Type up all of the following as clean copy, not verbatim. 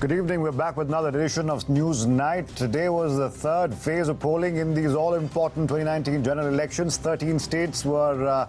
Good evening. We're back with another edition of News Night. Today was the third phase of polling in these all-important 2019 general elections. 13 states were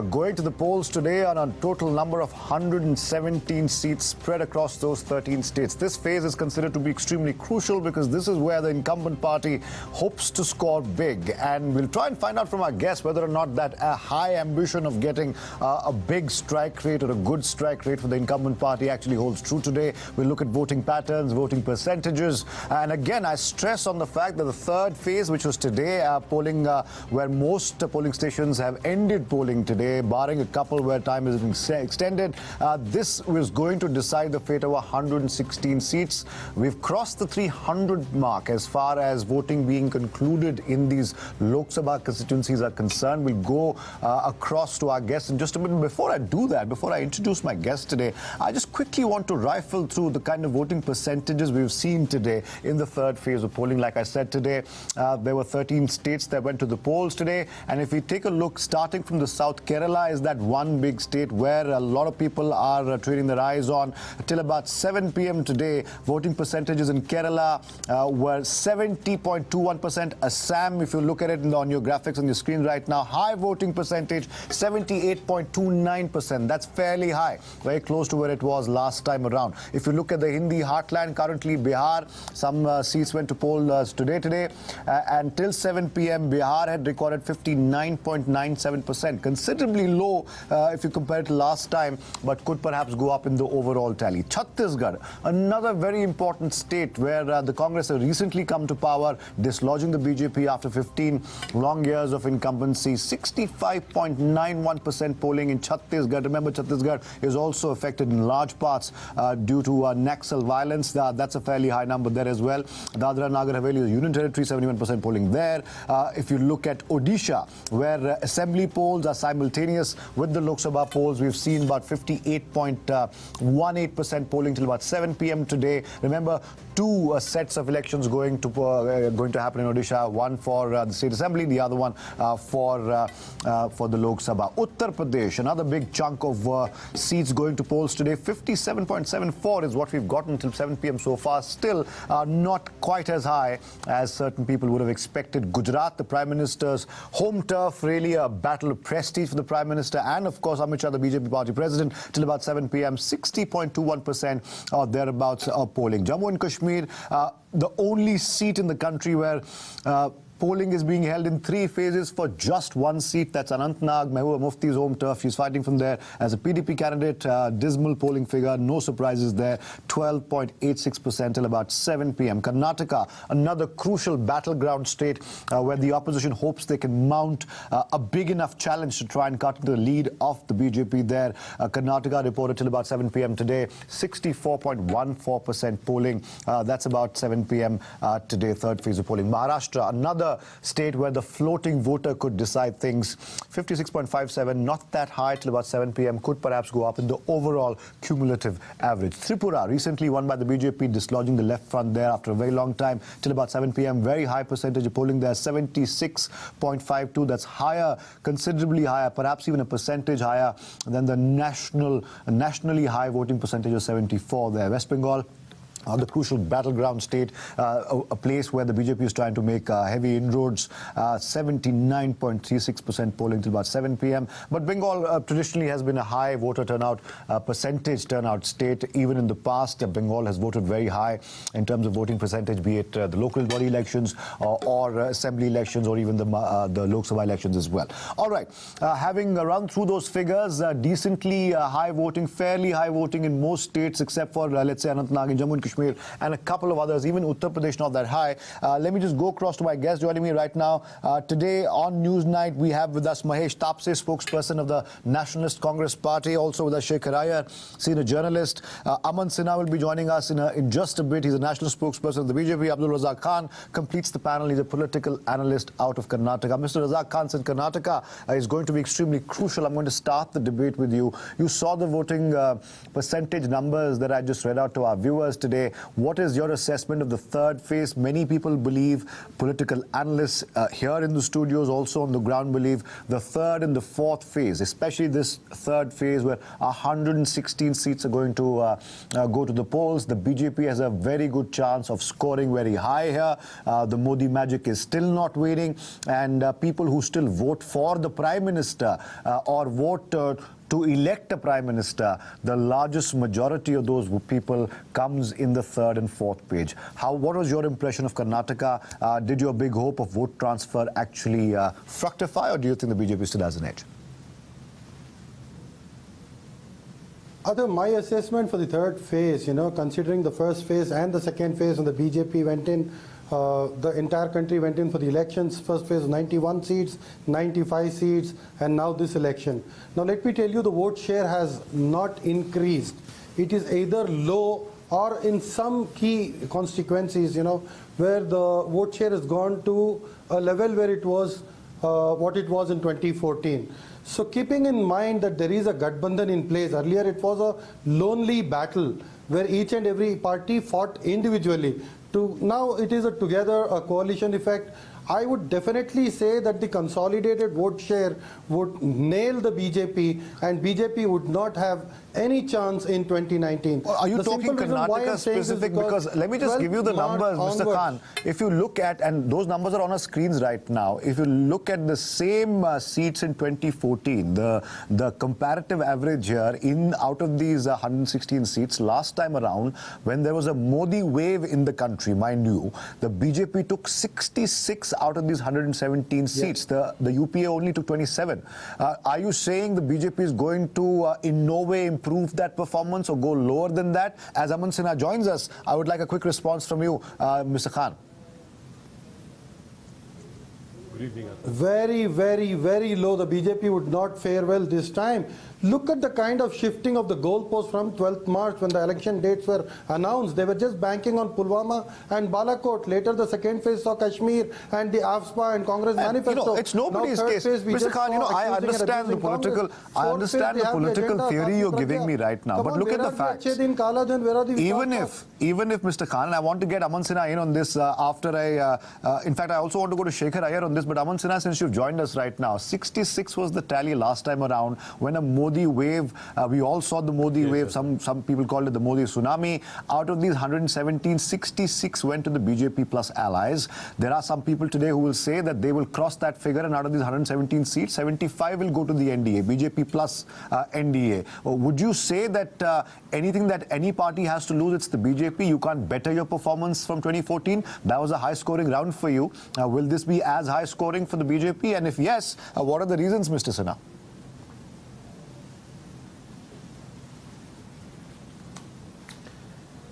going to the polls today on a total number of 117 seats spread across those 13 states. This phase is considered to be extremely crucial because this is where the incumbent party hopes to score big. And we'll try and find out from our guests whether or not that high ambition of getting a big strike rate or a good strike rate for the incumbent party actually holds true today. We'll look at voting patterns, voting percentages, and again I stress on the fact that the third phase, which was today, polling where most polling stations have ended polling today, barring a couple where time has been extended, this was going to decide the fate of 116 seats. We've crossed the 300 mark as far as voting being concluded in these Lok Sabha constituencies are concerned. We'll go across to our guests in just a minute. Before I do that, before I introduce my guest today, I just quickly want to rifle through the kind of voting percentages we've seen today in the third phase of polling. Like I said, today there were 13 states that went to the polls today, and if we take a look starting from the south, Kerala is that one big state where a lot of people are turning their eyes on. Till about 7 p.m. today, voting percentages in Kerala were 70.21%. Assam, if you look at it on your graphics on your screen right now, high voting percentage, 78.29%. That's fairly high, very close to where it was last time around. If you look at the Hindi heartland, currently Bihar, some seats went to poll today, and till 7 p.m. Bihar had recorded 59.97%, considerably low if you compare it to last time, but could perhaps go up in the overall tally. Chhattisgarh, another very important state where the Congress has recently come to power, dislodging the BJP after 15 long years of incumbency. 65.91% polling in Chhattisgarh. Remember, Chhattisgarh is also affected in large parts due to Naxal violence. That's a fairly high number there as well. Dadra and Nagar Haveli is a union territory, 71% polling there. If you look at Odisha, where assembly polls are simultaneous with the Lok Sabha polls, we've seen about 58.18% polling till about 7 p.m. today. Remember, two sets of elections going to happen in Odisha, one for the state assembly, the other one for the Lok Sabha. Uttar Pradesh, another big chunk of seats going to polls today. 57.74 is what we've gotten till 7 p.m. so far. Still not quite as high as certain people would have expected. Gujarat, the Prime Minister's home turf, really a battle of prestige for the Prime Minister and, of course, Amit Shah, the BJP party president, till about 7 p.m. 60.21% or thereabouts of polling. Jammu and Kashmir, the only seat in the country where polling is being held in 3 phases for just one seat. That's Anantnag, Mehbooba Mufti's home turf. She's fighting from there as a PDP candidate. Dismal polling figure, no surprises there. 12.86% till about 7 p.m. Karnataka, another crucial battleground state where the opposition hopes they can mount a big enough challenge to try and cut the lead of the BJP there. Karnataka reported till about 7 p.m. today. 64.14% polling. That's about 7 p.m. Today, third phase of polling. Maharashtra, another state where the floating voter could decide things. 56.57, not that high till about 7 p.m. Could perhaps go up in the overall cumulative average. Tripura, recently won by the BJP, dislodging the left front there after a very long time till about 7 p.m. Very high percentage of polling there, 76.52. That's higher, considerably higher, perhaps even a percentage higher than the nationally high voting percentage of 74 there. West Bengal, the crucial battleground state, a place where the BJP is trying to make heavy inroads. 79.36% polling till about 7 p.m. But Bengal traditionally has been a high voter turnout, percentage turnout state. Even in the past, Bengal has voted very high in terms of voting percentage, be it the local body elections or assembly elections or even the Lok Sabha elections as well. All right, having run through those figures, decently high voting, fairly high voting in most states except for, let's say, Anantnag and Jammu and Kashmir, and a couple of others. Even Uttar Pradesh not that high. Let me just go across to my guest joining me right now. Today on News Night, we have with us Mahesh Tapse, spokesperson of the Nationalist Congress Party. Also with us Shekhar Iyer, senior journalist. Aman Sinha will be joining us in just a bit. He's a national spokesperson of the BJP. Abdul Razak Khan completes the panel. He's a political analyst out of Karnataka. Mr. Razak Khan, in Karnataka is going to be extremely crucial. I'm going to start the debate with you. You saw the voting percentage numbers that I just read out to our viewers today. today. What is your assessment of the third phase? Many people believe, political analysts here in the studios, also on the ground, believe the third and the fourth phase, especially this third phase where 116 seats are going to go to the polls. The BJP has a very good chance of scoring very high here. The Modi magic is still not waning, and people who still vote for the Prime Minister or vote to elect a Prime Minister, the largest majority of those people comes in the third and fourth page. What was your impression of Karnataka? Did your big hope of vote transfer actually fructify, or do you think the BJP still has an edge? Athar, my assessment for the third phase, considering the first phase and the second phase when the BJP went in, the entire country went in for the elections. First phase 91 seats, 95 seats, and now this election. Now let me tell you, the vote share has not increased. It is either low or in some key constituencies, where the vote share has gone to a level where it was what it was in 2014. So keeping in mind that there is a Gathbandhan in place, earlier it was a lonely battle where each and every party fought individually. Now it is together a coalition effect. I would definitely say that the consolidated vote share would nail the BJP, and BJP would not have any chance in 2019. Are you talking Karnataka specific? Because let me just give you the numbers, Mr. Khan. If you look at, and those numbers are on our screens right now, if you look at the same seats in 2014, the comparative average here out of these 116 seats, last time around, when there was a Modi wave in the country, mind you, the BJP took 66 out of these 117 seats. The UPA only took 27. Are you saying the BJP is going to in no way improve that performance or go lower than that? As Aman Sinha joins us, I would like a quick response from you, Mr. Khan. Good evening. Very, very, very low. The BJP would not fare well this time. Look at the kind of shifting of the goalpost from 12th March when the election dates were announced. They were just banking on Pulwama and Balakot. Later, the second phase saw Kashmir and the AFSPA and Congress manifesto. It's nobody's case. Mr. Khan, I understand the political, theory you're giving me right now. But look at the facts. Even if Mr. Khan, and I want to get Aman Sinha in on this after in fact, I also want to go to Shekhar Iyer on this, but Aman Sinha, since you've joined us right now, 66 was the tally last time around when a Modi wave, we all saw the Modi wave, some people called it the Modi tsunami. Out of these 117, 66 went to the BJP plus allies. There are some people today who will say that they will cross that figure, and out of these 117 seats, 75 will go to the NDA, BJP plus NDA. Would you say that anything that any party has to lose, it's the BJP? You can't better your performance from 2014? That was a high-scoring round for you. Will this be as high-scoring for the BJP? And if yes, what are the reasons, Mr. Sinha?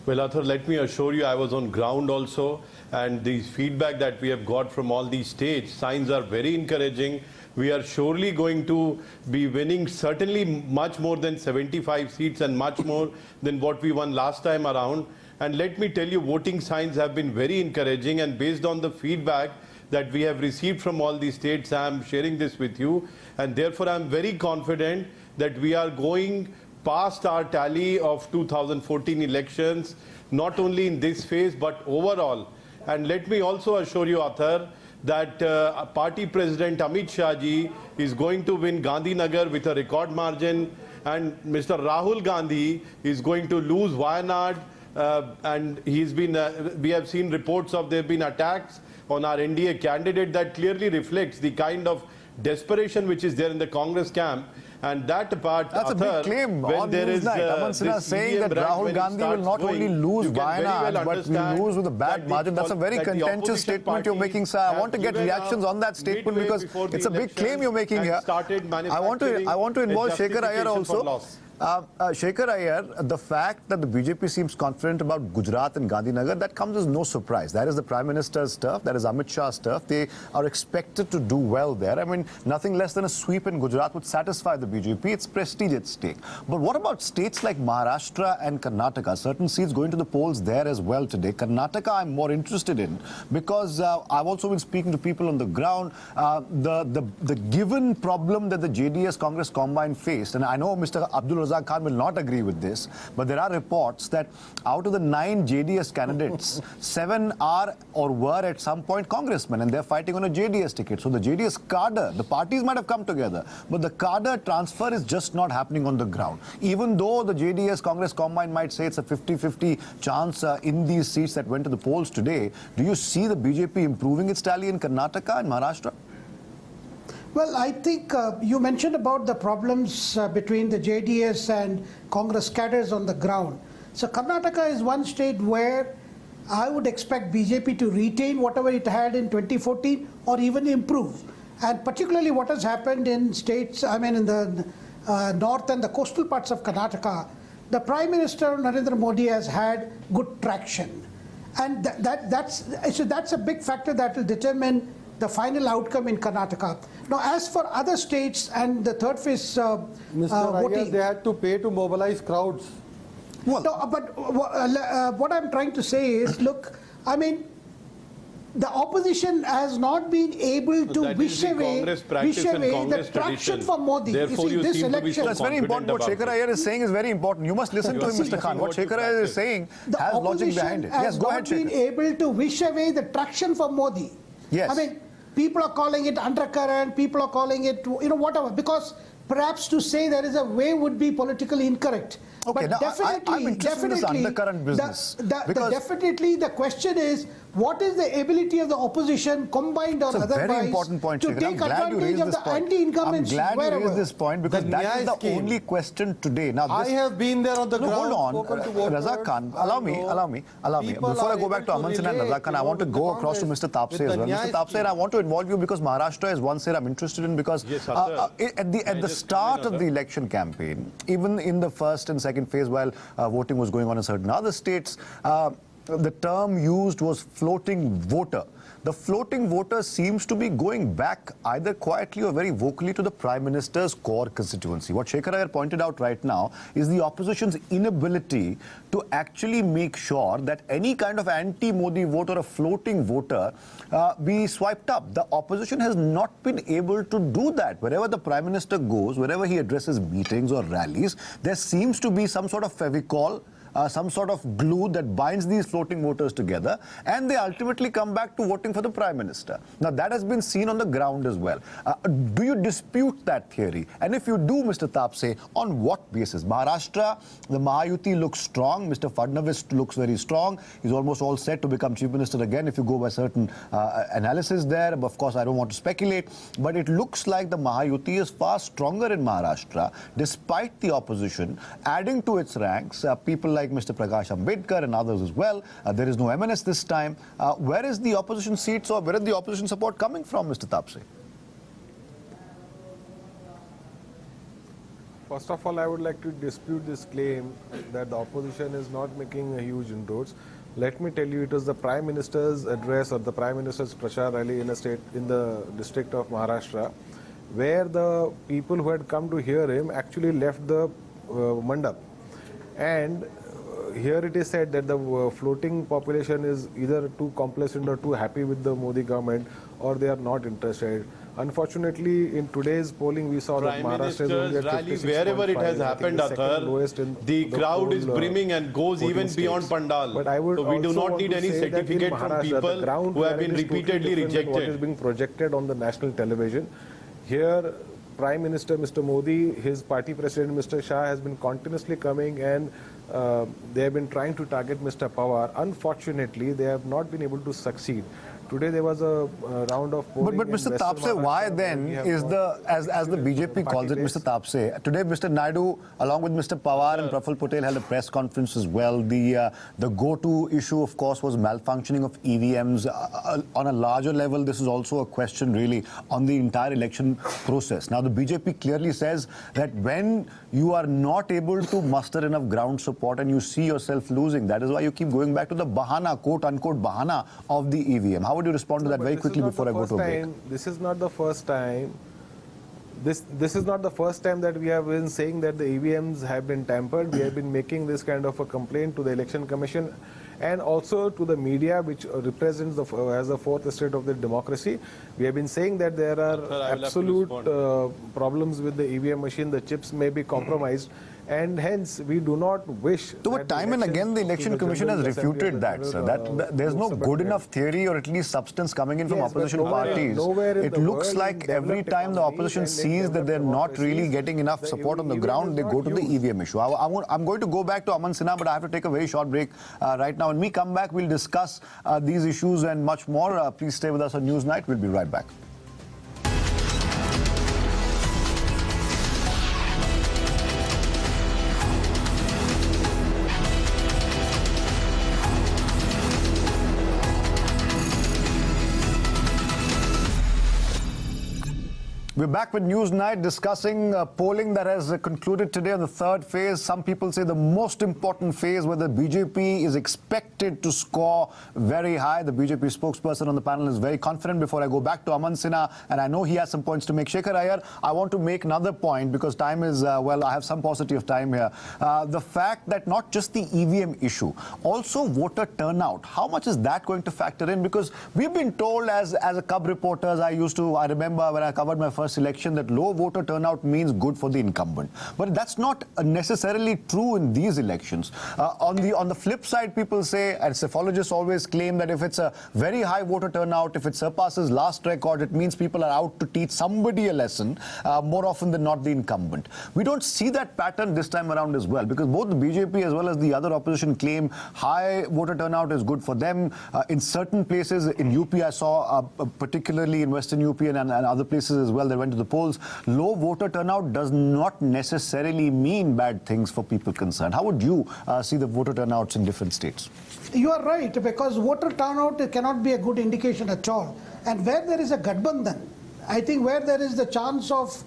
Well, Athar, let me assure you, I was on ground also, and the feedback that we have got from all these states, signs are very encouraging. We are surely going to be winning certainly much more than 75 seats and much more than what we won last time around. And let me tell you, voting signs have been very encouraging, and based on the feedback that we have received from all these states, I am sharing this with you, and therefore I am very confident that we are going past our tally of 2014 elections, not only in this phase but overall. And let me also assure you, Athar, that party president Amit Shah ji is going to win Gandhinagar with a record margin, and Mr. Rahul Gandhi is going to lose Wayanad, and he's been we have seen reports of there have been attacks on our NDA candidate that clearly reflects the kind of desperation which is there in the Congress camp. And that part, that's Athar, a big claim on news night. Aman Sinha saying that Rahul Gandhi will not only lose Wayanad, but will lose with a bad margin. That's a very contentious statement you're making, sir. I want to get reactions on that statement because it's a big claim you're making here. I want to involve Shekhar Iyer also. Shekhar Iyer, the fact that the BJP seems confident about Gujarat and Gandhinagar, that comes as no surprise. That is the Prime Minister's turf, that is Amit Shah's turf. They are expected to do well there. I mean, nothing less than a sweep in Gujarat would satisfy the BJP. It's prestige at stake. But what about states like Maharashtra and Karnataka? Certain seats going to the polls there as well today. Karnataka I'm more interested in because I've also been speaking to people on the ground. The given problem that the JDS Congress combine faced, and I know Mr. Abdul Razak Khan will not agree with this, but there are reports that out of the 9 JDS candidates, 7 are or were at some point congressmen, and they're fighting on a JDS ticket. So the JDS cadre, the parties might have come together, but the cadre transfer is just not happening on the ground. Even though the JDS Congress Combine might say it's a 50-50 chance in these seats that went to the polls today, do you see the BJP improving its tally in Karnataka and Maharashtra? Well, I think you mentioned about the problems between the JDS and Congress cadres on the ground. So Karnataka is one state where I would expect BJP to retain whatever it had in 2014 or even improve. And particularly what has happened in states, I mean in the north and the coastal parts of Karnataka, the Prime Minister Narendra Modi has had good traction. And that's a big factor that will determine the final outcome in Karnataka. Now, as for other states and the third phase voting, they had to pay to mobilize crowds. Well, no, but what I'm trying to say is, look, I mean, the opposition has not been able to wish away the traction for Modi. Therefore, you see, this election. That's very important. What Shekhar Iyer is saying is very important. You must listen to him, Mr. Khan. What Shekhar Iyer is saying has logic behind it. Yes, go ahead, Shekhar. The opposition has not been able to wish away the traction for Modi. Yes. I mean, people are calling it undercurrent, people are calling it, whatever, because perhaps to say there is a way would be politically incorrect. Okay, but now definitely, I'm interested in this undercurrent business. Definitely the question is, what is the ability of the opposition, combined or otherwise, very important point, to take advantage of the anti-incumbency? I'm glad you raised this point, because that is the only question today. Now, I have been there on the ground. Hold on, Razak Khan, allow me. Before I go back to Aman Sin and Razak Khan, I want to go across to Mr. Tapse as well. Mr. Tapse, I want to involve you because Maharashtra is one state I'm interested in, because at the start of the election campaign, even in the first and second phase while voting was going on in certain other states, the term used was floating voter. The floating voter seems to be going back either quietly or very vocally to the Prime Minister's core constituency. What Shekhar Iyer pointed out right now is the opposition's inability to actually make sure that any kind of anti-Modi vote or a floating voter be swiped up. The opposition has not been able to do that. Wherever the Prime Minister goes, wherever he addresses meetings or rallies, there seems to be some sort of fevicol, some sort of glue that binds these floating voters together, and they ultimately come back to voting for the Prime Minister. Now, that has been seen on the ground as well. Do you dispute that theory? And if you do, Mr. Tapse, on what basis? Maharashtra, the Mahayuti looks strong. Mr. Fadnavis looks very strong. He's almost all set to become Chief Minister again if you go by certain analysis there. Of course, I don't want to speculate, but it looks like the Mahayuti is far stronger in Maharashtra, despite the opposition adding to its ranks people like Mr. Prakash Ambedkar and others as well. There is no MNS this time. Where is the opposition seats, or where is the opposition support coming from, Mr. Tapse? First of all, I would like to dispute this claim that the opposition is not making a huge inroads. Let me tell you, it was the Prime Minister's address or the Prime Minister's Prachar rally in the district of Maharashtra, where the people who had come to hear him actually left the mandap. And here it is said that the floating population is either too complacent or too happy with the Modi government, or they are not interested. Unfortunately, in today's polling, we saw that Maharashtra is only at 56.5. Wherever it has happened, Athar, the crowd is brimming and goes even beyond Pandal. But I would so we do not need any certificate from people who have been repeatedly rejected. What is being projected on the national television. Here, Prime Minister Mr. Modi, his party president Mr. Shah has been continuously coming, and they have been trying to target Mr. Pawar. Unfortunately, they have not been able to succeed. Today there was a round of polling. But Mr. Tapse, why then is as the BJP calls it, Mr. Tapse, today Mr. Naidu, along with Mr. Pawar and Praful Patel, held a press conference as well. The go-to issue, of course, was malfunctioning of EVMs. On a larger level, this is also a question really on the entire election process. Now, the BJP clearly says that when you are not able to muster enough ground support and you see yourself losing, that is why you keep going back to the bahana, quote-unquote bahana of the EVM. How would you respond to that very quickly before I go to a break? This is not the first time. This is not the first time that we have been saying that the EVMs have been tampered. We have been making this kind of a complaint to the Election Commission and also to the media, which represents as the fourth estate of the democracy. We have been saying that there are absolute problems with the EVM machine. The chips may be compromised, and hence we do not wish. So, but time and again, the Election Commission has refuted that, sir. There's no good enough theory or at least substance coming in from opposition parties. It looks like every time the opposition sees that they're not really getting enough support on the ground, they go to the EVM issue. I'm going to go back to Aman Sinha, but I have to take a very short break right now. When we come back, we'll discuss these issues and much more. Please stay with us on Newsnight. We'll be right back. We're back with Newsnight discussing polling that has concluded today on the third phase. Some people say the most important phase where the BJP is expected to score very high. The BJP spokesperson on the panel is very confident. Before I go back to Aman Sinha, and I know he has some points to make. Shekhar Iyer, I want to make another point because time is, well, I have some paucity of time here. The fact that not just the EVM issue, also voter turnout, how much is that going to factor in? Because we've been told as a cub reporters, I remember when I covered my first election that low voter turnout means good for the incumbent. But that's not necessarily true in these elections. On the flip side, people say, and psephologists always claim that if it's a very high voter turnout, if it surpasses last record, it means people are out to teach somebody a lesson, more often than not the incumbent. We don't see that pattern this time around as well, because both the BJP as well as the other opposition claim high voter turnout is good for them. In certain places, in UP I saw, particularly in Western UP and other places as well, they went to the polls. Low voter turnout does not necessarily mean bad things for people concerned. How would you see the voter turnouts in different states? You are right, because voter turnout cannot be a good indication at all. And where there is a Gadbandhan, I think where there is the chance of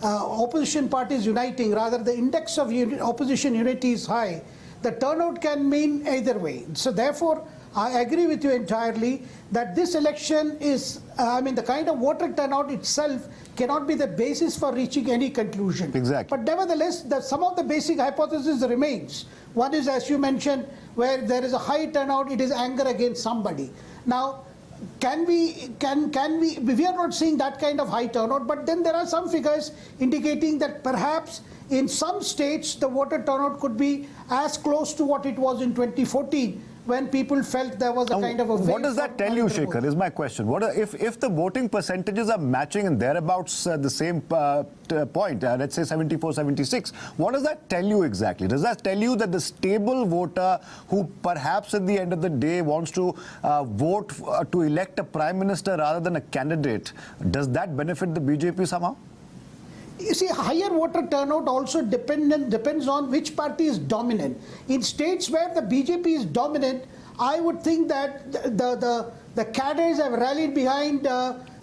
opposition parties uniting, rather the index of opposition unity is high, the turnout can mean either way. So therefore, I agree with you entirely that this election is, the kind of voter turnout itself cannot be the basis for reaching any conclusion. Exactly. But nevertheless, some of the basic hypothesis remains. One is, as you mentioned, where there is a high turnout, it is anger against somebody. Now, we are not seeing that kind of high turnout, but then there are some figures indicating that perhaps in some states the voter turnout could be as close to what it was in 2014, when people felt there was a kind of a... What does that tell you, Shekhar, is my question. If the voting percentages are matching and thereabouts the same point, let's say 74, 76, what does that tell you exactly? Does that tell you that the stable voter who perhaps at the end of the day wants to vote to elect a prime minister rather than a candidate, does that benefit the BJP somehow? You see, higher voter turnout also depends on which party is dominant. In states where the BJP is dominant, I would think that the cadres have rallied behind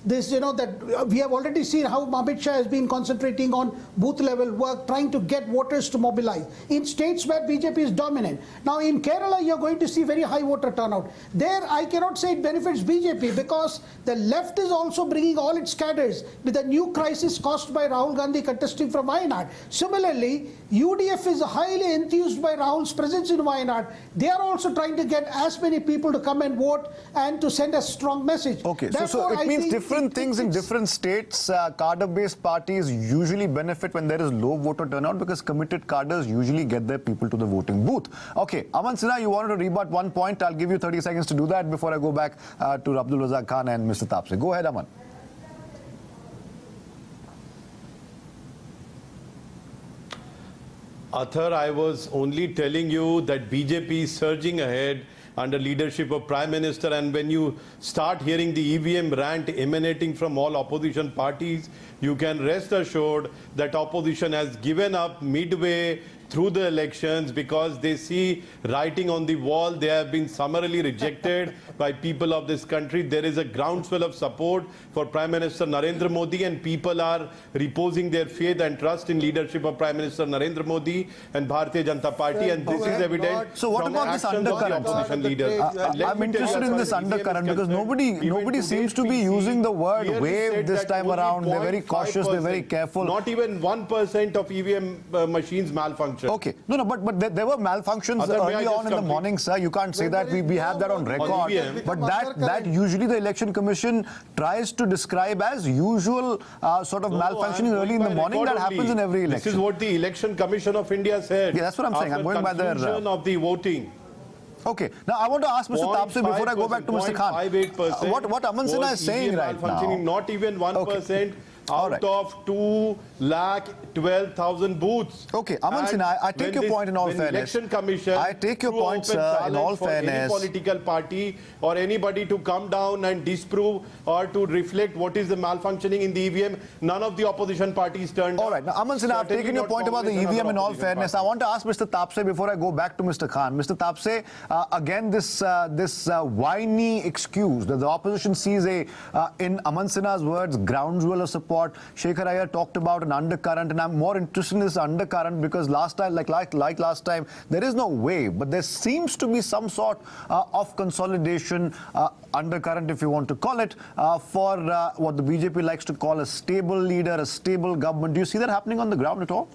this, that we have already seen how Amit Shah has been concentrating on booth level work, trying to get voters to mobilize in states where BJP is dominant. Now in Kerala, you're going to see very high voter turnout. There, I cannot say it benefits BJP because the left is also bringing all its cadres with a new crisis caused by Rahul Gandhi contesting from Wayanad. Similarly, UDF is highly enthused by Rahul's presence in Wayanad. They are also trying to get as many people to come and vote and to send a strong message. Okay, so it means different things in different states. Cadre-based parties usually benefit when there is low voter turnout because committed cadres usually get their people to the voting booth. Okay, Aman Sinha, you wanted to rebut one point. I'll give you 30 seconds to do that before I go back to Abdul Razak Khan and Mr. Tapse. Go ahead, Aman. Athar, I was only telling you that BJP is surging ahead under leadership of Prime Minister, and when you start hearing the EVM rant emanating from all opposition parties, you can rest assured that opposition has given up midway through the elections because they see writing on the wall. They have been summarily rejected by people of this country. There is a groundswell of support for Prime Minister Narendra Modi, and people are reposing their faith and trust in leadership of Prime Minister Narendra Modi and Bharatiya Janata Party, and this is evident. So what from about this actions of the undercurrent? opposition leaders. I'm interested in this undercurrent because nobody seems to be using the word wave this time around. They're very cautious, they're very careful. Not even 1% of EVM machines malfunction. Okay, no, but there were malfunctions early on in the morning, sir. You can't say that. We have that on record. EVM. But that usually the Election Commission tries to describe as usual sort of malfunctioning early in the morning. That happens in every election. This is what the Election Commission of India said. Yeah, that's what I'm saying. I'm going by their conclusion of the voting. Okay. Now I want to ask Mr. Tapse before I go back to Mr. Khan. 0.58% What Aman Sinha is saying EVM right now. Not even 1%. Okay. Out of 2,12,000 booths. Okay, Aman Sinha, I take your point in all fairness. Election Commission, I take your point, sir, in all fairness. Any political party or anybody to come down and disprove or to reflect what is the malfunctioning in the EVM, none of the opposition parties turned. All right, now Aman Sinha, I've taken your point about the EVM in all fairness. I want to ask Mr. Tapse before I go back to Mr. Khan. Mr. Tapse, again, this whiny excuse that the opposition sees in Aman Sinha's words, groundswell of support. Shekhar Iyer talked about an undercurrent, and I'm more interested in this undercurrent because last time, like last time, there is no wave, but there seems to be some sort of consolidation undercurrent, if you want to call it, for what the BJP likes to call a stable leader, a stable government. Do you see that happening on the ground at all?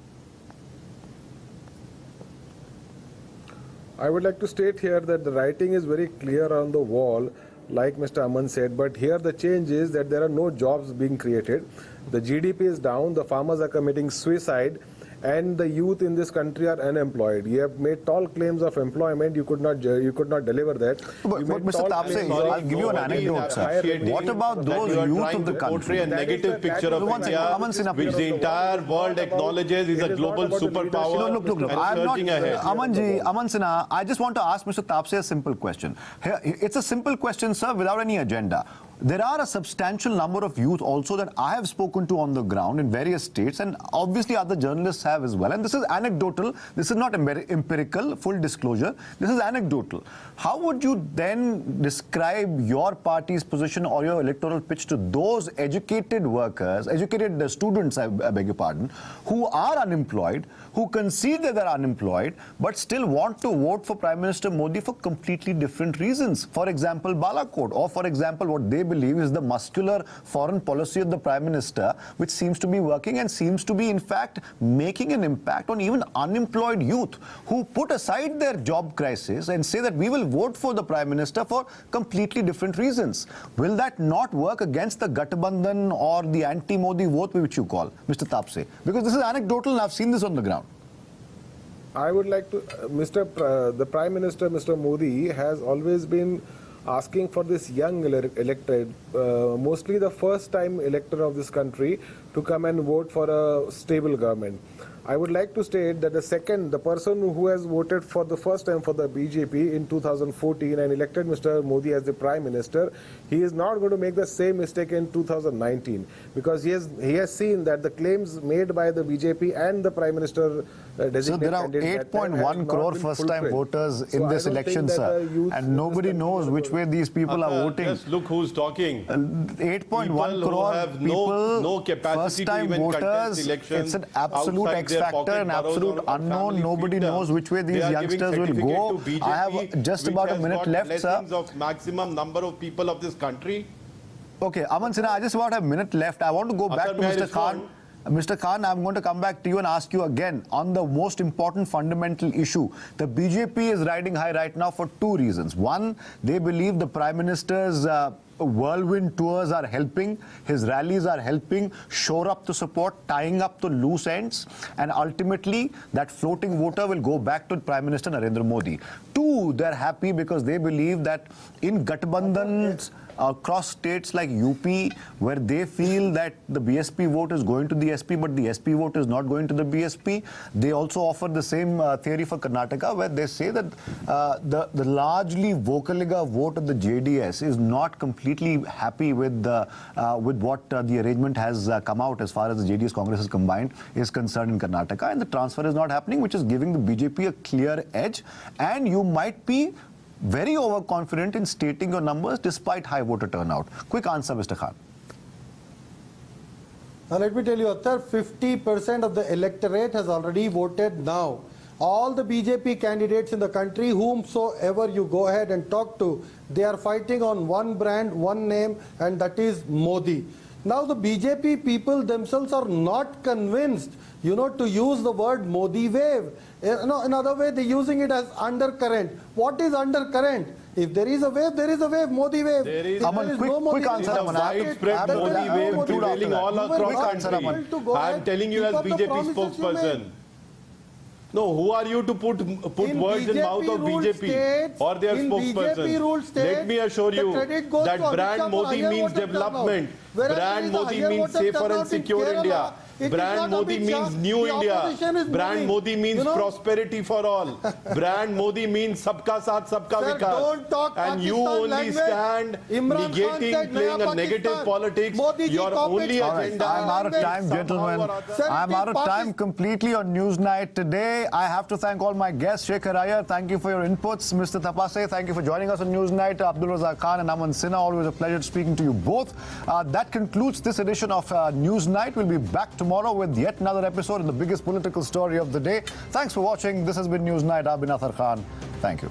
I would like to state here that the writing is very clear on the wall, like Mr. Aman said, but here the change is that there are no jobs being created. The GDP is down, the farmers are committing suicide, and the youth in this country are unemployed. You have made tall claims of employment, you could not deliver that. But Mr. Tapse, I'll give you an anecdote, sir. What about those youth of the country? Portray a negative picture of India, which the entire world acknowledges is a global superpower. Look. I'm not, Aman Sinha, I just want to ask Mr. Tapse a simple question. It's a simple question, sir, without any agenda. There are a substantial number of youth also that I have spoken to on the ground in various states, and obviously other journalists have as well. And this is anecdotal. This is not empirical, full disclosure. This is anecdotal. How would you then describe your party's position or your electoral pitch to those educated workers, educated students, I beg your pardon, who are unemployed, who concede that they're unemployed, but still want to vote for Prime Minister Modi for completely different reasons? For example, Balakot, or for example, what they believe is the muscular foreign policy of the Prime Minister, which seems to be working and seems to be, in fact, making an impact on even unemployed youth who put aside their job crisis and say that we will vote for the Prime Minister for completely different reasons. Will that not work against the Gathbandhan or the anti-Modi vote, which you call, Mr. Tapse? Because this is anecdotal and I've seen this on the ground. I would like to, the Prime Minister, Mr. Modi, has always been asking for this young electorate, mostly the first-time elector of this country, to come and vote for a stable government. I would like to state that the person who has voted for the first time for the BJP in 2014 and elected Mr. Modi as the Prime Minister, he is not going to make the same mistake in 2019, because he has seen that the claims made by the BJP and the Prime Minister so there are 8.1 crore first-time voters in this election, sir, and nobody knows which way these people are voting. Just look who's talking. 8.1 crore people, no capacity first-time to even voters. It's an absolute X factor, an absolute unknown. Nobody knows which way these youngsters will go. I have just about a minute left, sir. Of maximum number of people of this country. Okay, Aman Sinha, I just about a minute left. I want to go back to Mr. Khan. Mr. Khan, I'm going to come back to you and ask you again on the most important fundamental issue. The BJP is riding high right now for two reasons. One, they believe the Prime Minister's whirlwind tours are helping, his rallies are helping shore up the support, tying up the loose ends, and ultimately that floating voter will go back to Prime Minister Narendra Modi. Two, they're happy because they believe that in Gathbandhans across states like UP, where they feel that the BSP vote is going to the SP, but the SP vote is not going to the BSP, they also offer the same theory for Karnataka, where they say that the largely Vocaliga vote of the JDS is not completely happy with what the arrangement has come out as far as the JDS Congress is combined is concerned in Karnataka, and the transfer is not happening, which is giving the BJP a clear edge, and you might be very overconfident in stating your numbers despite high voter turnout. Quick answer, Mr. Khan. Now let me tell you, Athar, 50% of the electorate has already voted now. All the BJP candidates in the country, whomsoever you go ahead and talk to, they are fighting on one brand, one name, and that is Modi. Now the BJP people themselves are not convinced, to use the word Modi wave. In other way, they're using it as undercurrent. What is undercurrent? If there is a wave, there is a wave. Modi wave. There is- If Aman, there is quick- no Modi quick wave, answer, It's a Aman. widespread After Modi that, wave conclude prevailing after all that. across Quick answer, country. Aman. To go I am and telling you keep as up the BJP promises you spokesperson. made. No, who are you to put In words in mouth of ruled BJP states- or their in spokesperson? BJP ruled states, Let me assure the you credit goes that to Amit brand Shah for Modi higher means voter development. turnout. Whereas there Brand is a Modi higher means voter safer and turnout in secure Kerala. India. It is Brand not Modi Amit Shah. means new The India. opposition is Brand moving. Modi means You know? prosperity for all. Brand Modi means sabka saath, sabka Sir, vikas. don't talk And you Pakistan only language. stand Imran Khan negating, said, playing "Naya a negative Pakistan." politics. Modi ji Your copied only Pakistan. All right, agenda. I'm out of time, somehow gentlemen. or other. Sir, I'm it is out of time Pakistan. completely on Newsnight today. I have to thank all my guests. Shekhar Iyer, thank you for your inputs. Mr. Tapase, thank you for joining us on Newsnight. Abdul Razak Khan and Aman Sinha, always a pleasure speaking to you both. That concludes this edition of Newsnight. We'll be back tomorrow with yet another episode in the biggest political story of the day. Thanks for watching. This has been Newsnight. I've been Athar Khan. Thank you.